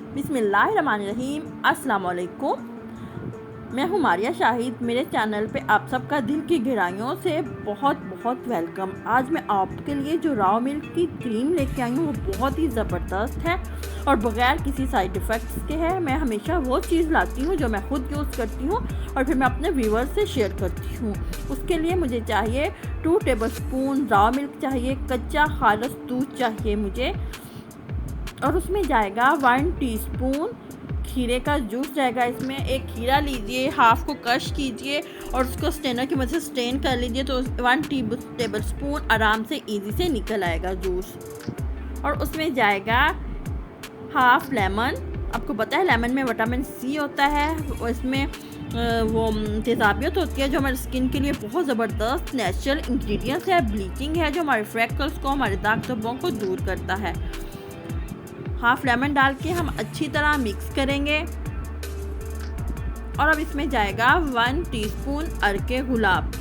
बिस्मिल्लाहिर्रहमानिर्रहीम। अस्सलाम वालेकुम। मैं हूँ मारिया शाहिद। मेरे चैनल पे आप सबका दिल की गहराइयों से बहुत बहुत वेलकम। आज मैं आपके लिए जो राव मिल्क की क्रीम लेके आई हूँ वो बहुत ही ज़बरदस्त है और बग़ैर किसी साइड इफ़ेक्ट्स के है। मैं हमेशा वो चीज़ लाती हूँ जो मैं ख़ुद यूज़ करती हूँ और फिर मैं अपने व्यूअर्स से शेयर करती हूँ। उसके लिए मुझे चाहिए 2 टेबलस्पून राव मिल्क चाहिए, कच्चा खालिस दूध चाहिए मुझे, और उसमें जाएगा 1 टीस्पून खीरे का जूस जाएगा। इसमें एक खीरा लीजिए, हाफ़ को क्रश कीजिए और उसको स्ट्रेनर की मदद से स्ट्रेन कर लीजिए तो 1 टेबलस्पून आराम से इजी से निकल आएगा जूस। और उसमें जाएगा हाफ़ लेमन। आपको पता है लेमन में विटामिन सी होता है और इसमें वो तेज़ाबियत होती है जो हमारी स्किन के लिए बहुत ज़बरदस्त नेचुरल इंग्रेडिएंट्स है। ब्लीचिंग है जो हमारे फ्रैकल्स को, हमारे दाग धब्बों को दूर करता है। हाफ़ लेमन डाल के हम अच्छी तरह मिक्स करेंगे। और अब इसमें जाएगा 1 टीस्पून अरके गुलाब।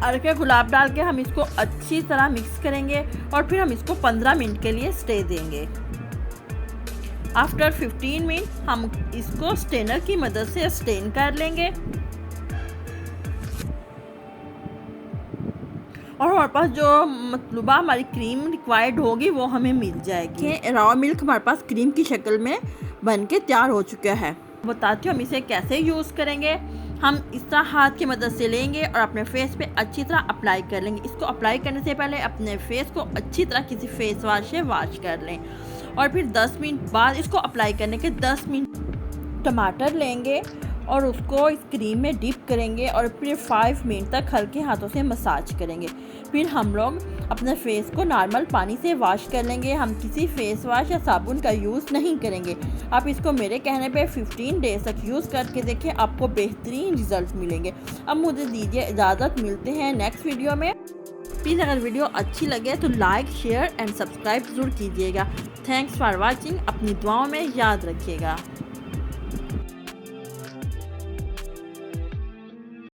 अरके गुलाब डाल के हम इसको अच्छी तरह मिक्स करेंगे और फिर हम इसको 15 मिनट के लिए स्टे देंगे। आफ्टर 15 मिनट हम इसको स्ट्रेनर की मदद से स्ट्रेन कर लेंगे और हमारे पास जो मतलूबा हमारी क्रीम रिक्वायर्ड होगी वो हमें मिल जाएगी। रॉ मिल्क हमारे पास क्रीम की शक्ल में बन के तैयार हो चुका है। बताती हूँ हम इसे कैसे यूज़ करेंगे। हम इस तरह हाथ की मदद से लेंगे और अपने फेस पे अच्छी तरह अप्लाई कर लेंगे। इसको अप्लाई करने से पहले अपने फेस को अच्छी तरह किसी फेस वाश से वॉश कर लें और फिर 10 मिनट बाद इसको अप्लाई करने के 10 मिनट टमाटर लेंगे और उसको इस क्रीम में डिप करेंगे और फिर 5 मिनट तक हल्के हाथों से मसाज करेंगे। फिर हम लोग अपने फेस को नॉर्मल पानी से वॉश कर लेंगे। हम किसी फेस वॉश या साबुन का यूज़ नहीं करेंगे। आप इसको मेरे कहने पे 15 डेज तक यूज़ करके देखें, आपको बेहतरीन रिज़ल्ट मिलेंगे। अब मुझे दीजिए इजाज़त, मिलते हैं नेक्स्ट वीडियो में। प्लीज़ अगर वीडियो अच्छी लगे तो लाइक, शेयर एंड सब्सक्राइब ज़रूर कीजिएगा। Thanks for watching. अपनी दुआओं में याद रखिएगा।